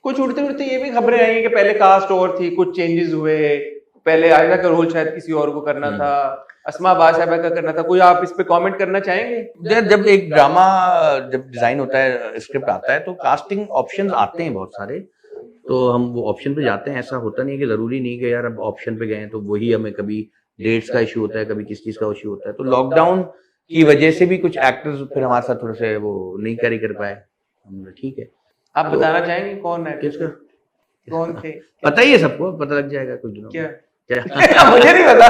कुछ उड़ते उड़ते ये भी खबरें आई कि पहले कास्ट और थी, कुछ चेंजेस हुए, पहले आयशा का रोल शायद किसी और को करना था, अस्मा बादशाह का करना था। कोई आप इस पे कमेंट करना चाहेंगे? जब एक ड्रामा जब डिजाइन होता है, स्क्रिप्ट आता है, तो कास्टिंग ऑप्शंस आते हैं बहुत सारे, तो हम वो ऑप्शन पे जाते हैं। ऐसा होता नहीं है कि जरूरी नहीं कि यार अब ऑप्शन पे गए तो वही हमें, कभी डेट्स का इशू होता है, कभी किस चीज का इशू होता है। तो लॉकडाउन की वजह से भी कुछ एक्टर्स फिर हमारे साथ थोड़े से वो नहीं कैरी कर पाए। हमने ठीक है। आप बताना चाहेंगे कौन है? किसका? कौन थे? पता ही है सबको, पता लग जाएगा कुछ दिनों क्या? क्या? मुझे नहीं पता,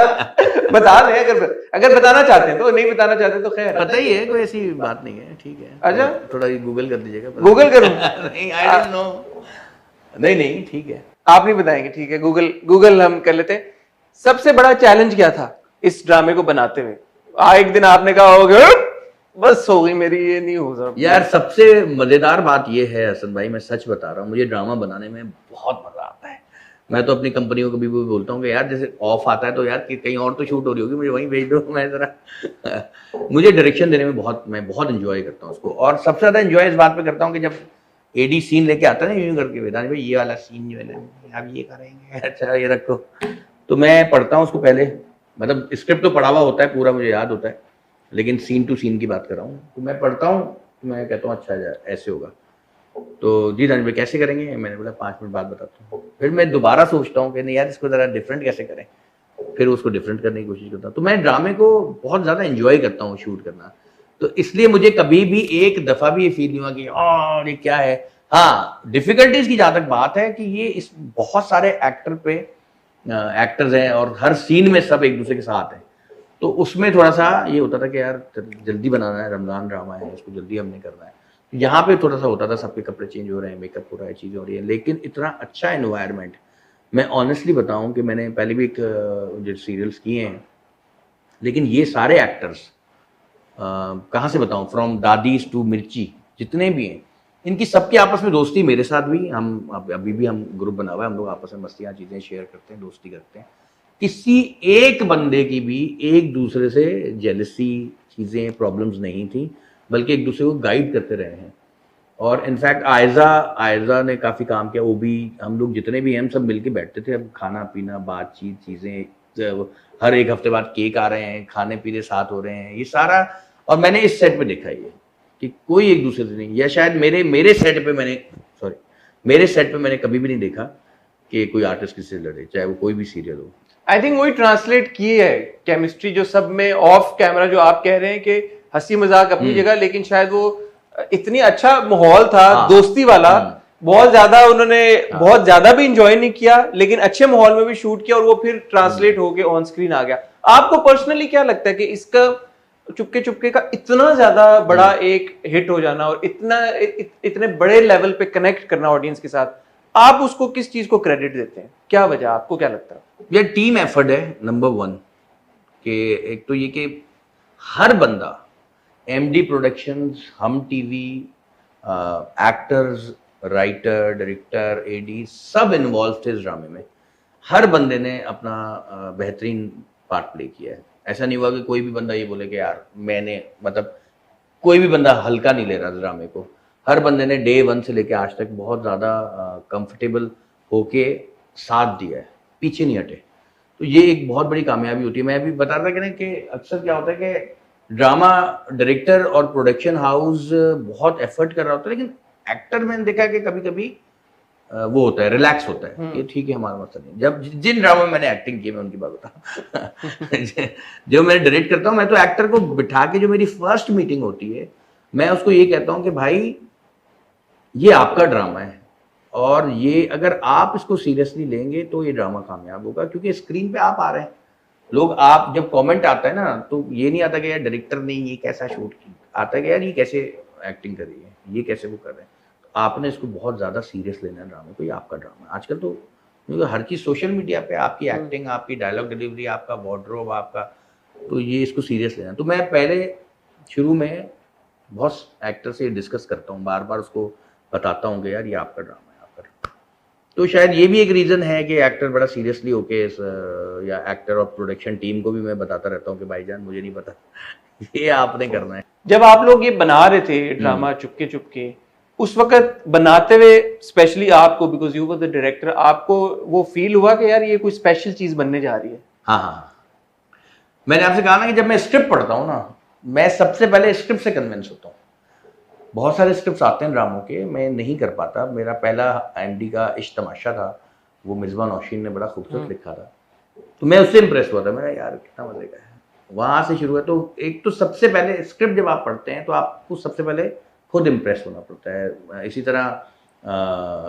बता दें अगर बताना चाहते हैं तो, नहीं बताना चाहते तो खैर। पता ही है, कोई ऐसी बात नहीं है, ठीक है। अच्छा, थोड़ा गूगल कर दीजिएगा। गूगल करूं? नहीं, आई डोंट नो। नहीं ठीक है, आप नहीं बताएंगे, ठीक है, गूगल हम कर लेते हैं। सबसे बड़ा चैलेंज क्या था इस ड्रामे को बनाते हुए? एक दिन आपने कहा होगा बस हो गई मेरी, ये नहीं हो सकता यार। सबसे मजेदार बात ये है हसन भाई, मैं सच बता रहा हूँ, मुझे ड्रामा बनाने में बहुत मजा आता है। मैं तो अपनी कंपनियों को भी बोलता हूँ कि यार जैसे ऑफ आता है तो यार कहीं और तो शूट हो रही होगी, मुझे वहीं भेज दो, मैं जरा मुझे डायरेक्शन देने में मैं बहुत एंजॉय करता हूँ उसको। और सबसे ज्यादा एंजॉय इस बात पे करता हूँ कि जब एडी सीन लेके आता है ना, यूं करके वेदांत भाई ये वाला सीन जो है ना आप ये करेंगे, अच्छा ये रखो, तो मैं पढ़ता हूँ उसको पहले। मतलब स्क्रिप्ट तो पढ़ा हुआ होता है पूरा, मुझे याद होता है, लेकिन सीन टू सीन की बात कर रहा हूँ। तो मैं पढ़ता हूँ, मैं कहता हूँ अच्छा ऐसे होगा, तो जी धन भाई कैसे करेंगे? मैंने बोला 5 मिनट बाद बताता हूँ। फिर मैं दोबारा सोचता हूँ कि नहीं यार इसको जरा डिफरेंट कैसे करें, फिर उसको डिफरेंट करने की कोशिश करता हूँ। तो मैं ड्रामे को बहुत ज्यादा एंजॉय करता हूँ शूट करना, तो इसलिए मुझे कभी भी एक दफा भी ये फील नहीं हुआ कि ये क्या है। हाँ, डिफिकल्टीज की जहां तक बात है कि ये इस बहुत सारे एक्टर्स हैं और हर सीन में सब एक दूसरे के साथ हैं, तो उसमें थोड़ा सा ये होता था कि यार जल्दी बनाना है, रमजान ड्रामा है, इसको जल्दी हमने करना है। यहाँ पे थोड़ा सा होता था, सबके कपड़े चेंज हो रहे हैं, मेकअप हो रहा है, चीजें हो रही है, लेकिन इतना अच्छा एनवायरनमेंट। मैं ऑनेस्टली बताऊं कि मैंने पहले भी एक जो सीरियल्स किए हैं, लेकिन ये सारे एक्टर्स कहाँ से बताऊं, फ्रॉम दादीज टू मिर्ची जितने भी हैं, इनकी सबकी आपस में दोस्ती, मेरे साथ भी, हम अभी भी हम ग्रुप बना हुआ है, हम लोग आपस में मस्तियाँ चीजें शेयर करते हैं, दोस्ती करते हैं। किसी एक बंदे की भी एक दूसरे से जेलसी चीजें प्रॉब्लम्स नहीं थी, बल्कि एक दूसरे को गाइड करते रहे हैं। और इनफैक्ट आयजा ने काफी काम किया, वो भी, हम लोग जितने भी हैं हम सब मिलके बैठते थे, अब खाना पीना बातचीत चीजें, हर एक हफ्ते बाद केक आ रहे हैं, खाने पीने साथ हो रहे हैं, ये सारा। और मैंने इस सेट पे देखा ये कि कोई एक दूसरे से नहीं, या शायद मेरे सेट पे मैंने कभी भी नहीं देखा कि कोई आर्टिस्ट किसी से लड़े, चाहे वो कोई भी सीरियल हो। आई थिंक वही ट्रांसलेट की है केमिस्ट्री जो सब में ऑफ कैमरा, जो आप कह रहे हैं कि हंसी मजाक अपनी जगह, लेकिन शायद वो इतनी अच्छा माहौल था, दोस्ती वाला, बहुत ज्यादा उन्होंने बहुत ज्यादा भी इंजॉय नहीं किया, लेकिन अच्छे माहौल में भी शूट किया, और वो फिर ट्रांसलेट होके ऑन स्क्रीन आ गया। आपको पर्सनली क्या लगता है कि इसका चुपके चुपके का इतना ज्यादा बड़ा एक हिट हो जाना और इतने बड़े लेवल पे कनेक्ट करना ऑडियंस के साथ, आप उसको किस चीज को क्रेडिट देते हैं? क्या वजह, आपको क्या लगता है? ये टीम एफर्ट है नंबर 1 कि एक तो ये कि हर बंदा, MD productions, Hum TV, actors, writer, director, AD, सब इन्वॉल्व थे इस ड्रामे में। हर बंदे ने अपना बेहतरीन पार्ट प्ले किया है। ऐसा नहीं हुआ कि कोई भी बंदा ये बोले कि यार मैंने, मतलब कोई भी बंदा हल्का नहीं ले रहा ड्रामे को। हर बंदे ने डे 1 से लेकर आज तक बहुत ज़्यादा कंफर्टेबल होके साथ दिया है, पीछे नहीं हटे। तो ये एक बहुत बड़ी कामयाबी होती है। मैं अभी बता रहा था कि अक्सर क्या होता है कि ड्रामा डायरेक्टर और प्रोडक्शन हाउस बहुत एफर्ट कर रहा होता है, लेकिन एक्टर मैंने देखा है कि कभी कभी वो होता है, रिलैक्स होता है, ये ठीक है हमारा मसला नहीं। जब जिन ड्रामा में मैंने एक्टिंग की, मैं उनकी बात बताऊं जो मैं डायरेक्ट करता हूं, मैं तो एक्टर को बिठा के, जो मेरी फर्स्ट मीटिंग होती है, मैं उसको ये कहता हूं कि भाई ये आपका ड्रामा है, और ये अगर आप इसको सीरियसली लेंगे तो ये ड्रामा कामयाब होगा, क्योंकि स्क्रीन पे आप आ रहे हैं लोग। आप जब कमेंट आता है ना, तो ये नहीं आता कि यार डायरेक्टर ने ये कैसा शूट किया, आता है कि यार ये कैसे एक्टिंग करी है, ये कैसे वो कर रहे हैं। तो आपने इसको बहुत ज्यादा सीरियस लेना है ड्रामे को, ये आपका ड्रामा है। आजकल तो हर चीज सोशल मीडिया पे, आपकी एक्टिंग, आपकी डायलॉग डिलीवरी, आपका वार्डरोब, आपका, तो ये इसको सीरियस लेना। तो मैं पहले शुरू में बहुत एक्टर से डिस्कस करता हूँ, बार बार उसको बताता हूँ कि यार ये आपका ड्रामा है, आपका ड्रामा। तो शायद ये भी एक रीजन है कि एक्टर बड़ा सीरियसली होके या एक्टर और प्रोडक्शन टीम को भी मैं बताता रहता हूँ कि भाईजान मुझे नहीं पता ये आपने करना है। जब आप लोग ये बना रहे थे ड्रामा चुपके चुपके, उस वक्त बनाते हुए स्पेशली आपको, because you were the director, आपको वो फील हुआ कि यार ये कोई स्पेशल चीज बनने जा रही है? हाँ हाँ, मैंने आपसे कहा ना कि जब मैं स्क्रिप्ट पढ़ता हूँ ना, मैं सबसे पहले स्क्रिप्ट से कन्विंस होता हूँ। बहुत सारे स्क्रिप्ट्स आते हैं ड्रामों के, मैं नहीं कर पाता। मेरा पहला IMD का इश्क तमाशा था, वो मिसबा नौशीन ने बड़ा खूबसूरत लिखा था, तो मैं उससे इंप्रेस हुआ था। मेरा यार कितना मजे का है, वहां से शुरू हुआ। तो एक तो सबसे पहले स्क्रिप्ट जब आप पढ़ते हैं तो आपको सबसे पहले खुद इम्प्रेस होना पड़ता है। इसी तरह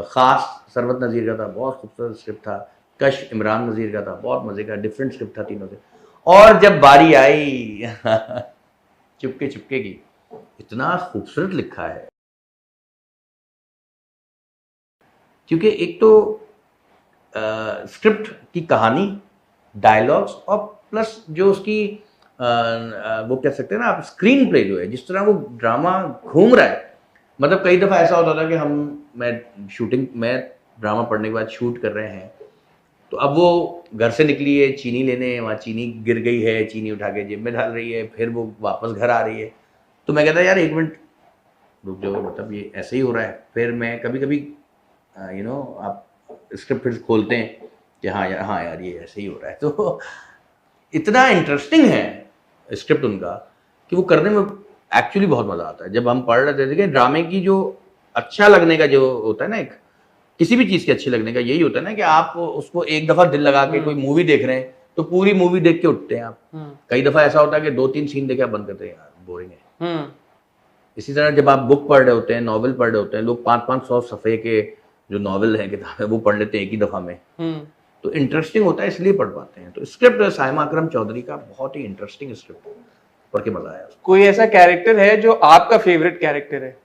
खास सरवत नज़ीर का था, बहुत खूबसूरत स्क्रिप्ट था। कश इमरान नज़ीर का था, बहुत मजे का, डिफरेंट स्क्रिप्ट था तीनों से। और जब बारी आई चुपके चुपके की, इतना खूबसूरत लिखा है, क्योंकि एक तो स्क्रिप्ट की कहानी, डायलॉग्स और प्लस जो उसकी वो कह सकते हैं ना आप, स्क्रीन प्ले जो है, जिस तरह वो ड्रामा घूम रहा है। मतलब कई दफ़ा ऐसा होता था कि मैं ड्रामा पढ़ने के बाद शूट कर रहे हैं, तो अब वो घर से निकली है चीनी लेने, वहाँ चीनी गिर गई है, चीनी उठा के जेब में डाल रही है, फिर वो वापस घर आ रही है। तो मैं कहता यार 1 मिनट रुक जाओ, मतलब ये ऐसे ही हो रहा है। फिर मैं कभी कभी आप स्क्रिप्ट फिर खोलते हैं कि हाँ यार ये ऐसे ही हो रहा है। तो इतना इंटरेस्टिंग है स्क्रिप्ट उनका कि वो करने में एक्चुअली बहुत मज़ा आता है। जब हम पढ़ रहे थे कि ड्रामे की जो अच्छा लगने का जो होता है ना, एक किसी भी चीज़ के अच्छे लगने का यही होता है ना कि आप उसको एक दफ़ा दिल लगा के कोई मूवी देख रहे हैं तो पूरी मूवी देख के उठते हैं आप। कई दफ़ा ऐसा होता है कि 2-3 सीन देखे आप बंद करते हैं, यार बोरिंग है। इसी तरह जब आप बुक पढ़ रहे होते हैं, नॉवल पढ़ रहे होते हैं, लोग 500 सफ़े के जो नॉवल है, किताब है, वो पढ़ लेते हैं एक ही दफ़ा में। तो इंटरेस्टिंग होता है, इसलिए पढ़ पाते हैं। तो स्क्रिप्ट साइमा अकरम चौधरी का बहुत ही इंटरेस्टिंग स्क्रिप्ट, पढ़ के मजा आया। कोई ऐसा कैरेक्टर है जो आपका फेवरेट कैरेक्टर है?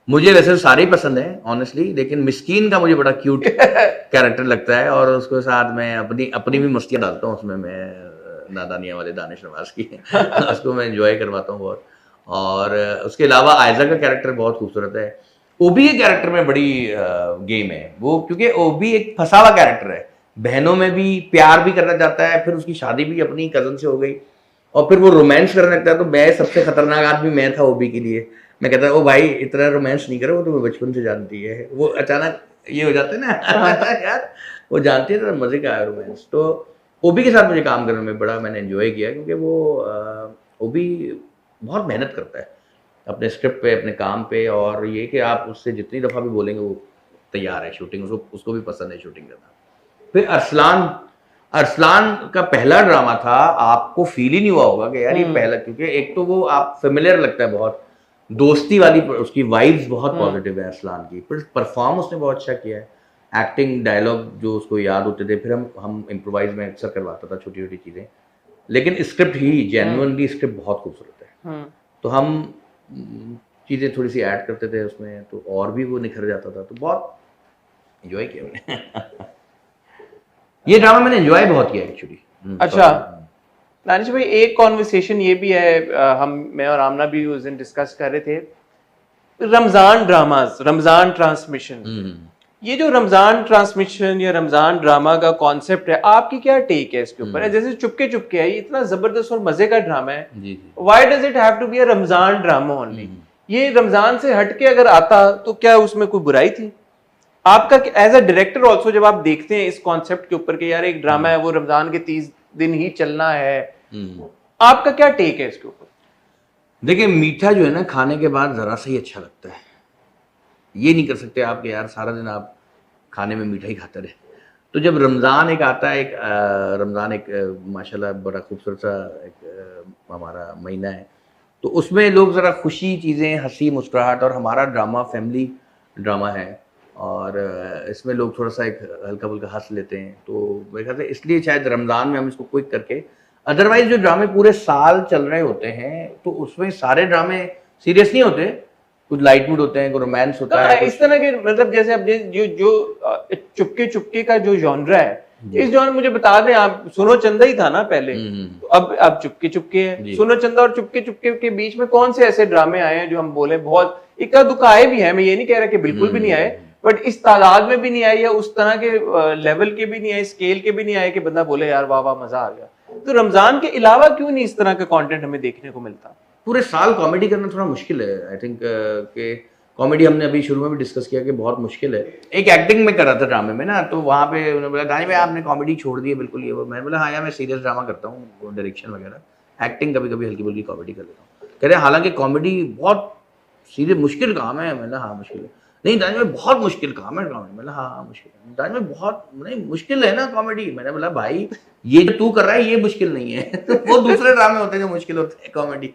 मुझे वैसे सारे ही पसंद है ऑनेस्टली, लेकिन मिस्कीन का मुझे बड़ा क्यूट कैरेक्टर लगता है, और उसके साथ मैं अपनी भी मस्तियाँ डालता हूँ उसमें। मैं नादानिया वाले दानिश नवाज की उसको मैं एंजॉय करवाता हूँ बहुत। और उसके अलावा आयजा का कैरेक्टर बहुत खूबसूरत है। ओबी के कैरेक्टर में बड़ी गेम है वो, क्योंकि ओबी एक फंसा हुआ कैरेक्टर है, बहनों में भी प्यार भी करना चाहता है, फिर उसकी शादी भी अपनी कजन से हो गई, और फिर वो रोमांस करने लगता है। तो मैं सबसे खतरनाक आदमी मैं था ओबी के लिए। मैं कहता ओ भाई इतना रोमांस नहीं करो, वो तो बचपन से जानती है। वो अचानक ये हो जाते ना यार वो जानती है, तो मजे का है रोमांस। तो ओबी के साथ मुझे काम करने में बड़ा मैंने एंजॉय किया, क्योंकि वो ओबी बहुत मेहनत करता है अपने स्क्रिप्ट पे, अपने काम पे, और ये कि आप उससे जितनी दफ़ा भी बोलेंगे वो तैयार है शूटिंग, उसको भी पसंद है शूटिंग करना। फिर अरसलान का पहला ड्रामा था, आपको फील ही नहीं हुआ होगा कि यार ये पहला, क्योंकि एक तो वो आप फेमिलियर लगता है बहुत, दोस्ती वाली उसकी वाइब्स बहुत पॉजिटिव है अरसलान की। फिर परफॉर्म उसने बहुत अच्छा किया है, एक्टिंग, डायलॉग जो उसको याद होते थे, फिर हम इम्प्रोवाइज में अक्सर करवाता था छोटी छोटी चीज़ें, लेकिन स्क्रिप्ट ही जेन्युइनली स्क्रिप्ट बहुत खूबसूरत है। तो हम चीज़ें थोड़ी सी ऐड करते थे उसमें, तो और भी वो निखर जाता था। तो बहुत एंजॉय किया मैंने ये ड्रामा मैंने एंजॉय बहुत किया एक्चुअली। अच्छा दानिश भाई, एक कॉन्वर्सेशन ये भी है, मैं और आमना भी उस दिन डिस्कस कर रहे थे, रमजान ड्रामास, रमजान ट्रांसमिशन। ये जो रमजान ट्रांसमिशन या रमजान ड्रामा का कॉन्सेप्ट है, आपकी क्या टेक है इसके ऊपर? जैसे चुपके चुपके है, ये इतना जबरदस्त और मजे का ड्रामा है, why does it have to be a Ramzan drama only? ये रमजान से हटके अगर आता तो क्या उसमें कोई बुराई थी? आपका एज अ डायरेक्टर ऑल्सो जब आप देखते हैं इस कॉन्सेप्ट के ऊपर कि यार एक ड्रामा है वो रमजान के 30 दिन ही चलना है, आपका क्या टेक है इसके ऊपर? देखिए, मीठा जो है ना खाने के बाद जरा सा ही अच्छा लगता है। ये नहीं कर सकते आप कि यार सारा दिन आप खाने में मीठा ही खाते रहे। तो जब रमज़ान एक आता है, रमज़ान एक माशाल्लाह बड़ा खूबसूरत सा एक हमारा महीना है, तो उसमें लोग ज़रा खुशी चीज़ें, हंसी मुस्कुराहट, और हमारा ड्रामा फैमिली ड्रामा है, और इसमें लोग थोड़ा सा एक हल्का फुल्का हंस लेते हैं। तो मेरे ख्याल से इसलिए शायद रमज़ान में हम इसको क्विक करके, अदरवाइज जो ड्रामे पूरे साल चल रहे होते हैं तो उसमें सारे ड्रामे सीरियस नहीं होते, कुछ लाइट मूड होते हैं, कुछ रोमांस होता है, इस तरह के। मतलब जैसे अब जो चुपके चुपके का जो जॉनरा है, इस जॉनर मुझे बता दें आप, सुनो चंदा ही था ना पहले, तो अब चुपके चुपके है। सुनो चंदा और चुपके चुपके के बीच में कौन से ऐसे ड्रामे आए हैं जो हम बोले बहुत इक्का दुक्का आए भी हैं, मैं ये नहीं कह रहा कि बिल्कुल भी नहीं आए, बट इस तादाद में भी नहीं आए, या उस तरह के लेवल के भी नहीं आए, स्केल के भी नहीं आए कि बंदा बोले यार वाह वाह मजा आ गया। तो रमजान के अलावा क्यों नहीं इस तरह का कंटेंट हमें देखने को मिलता? पूरे साल कॉमेडी करना थोड़ा मुश्किल है। आई थिंक कि कॉमेडी हमने अभी शुरू में भी डिस्कस किया कि बहुत मुश्किल है। एक एक्टिंग में कर रहा था ड्रामे में ना, तो वहाँ पे उन्होंने बोला दानी भाई आपने कॉमेडी छोड़ दी है बिल्कुल ये वो। मैंने बोला हाँ यार मैं सीरियस ड्रामा करता हूँ, डायरेक्शन वगैरह, एक्टिंग कभी कभी हल्की फुल्की कॉमेडी कर लेता हूँ। कह रहे हालांकि कॉमेडी बहुत सीरियस मुश्किल काम है। मैंने हाँ मुश्किल है। नहीं दानी भाई बहुत मुश्किल काम है कॉमेडी। मैंने हाँ मुश्किल है। दानी भाई बहुत नहीं मुश्किल है ना कॉमेडी। मैंने बोला भाई ये जो तू कर रहा है ये मुश्किल नहीं है वो दूसरे ड्रामे होते हैं जो मुश्किल होते हैं कॉमेडी।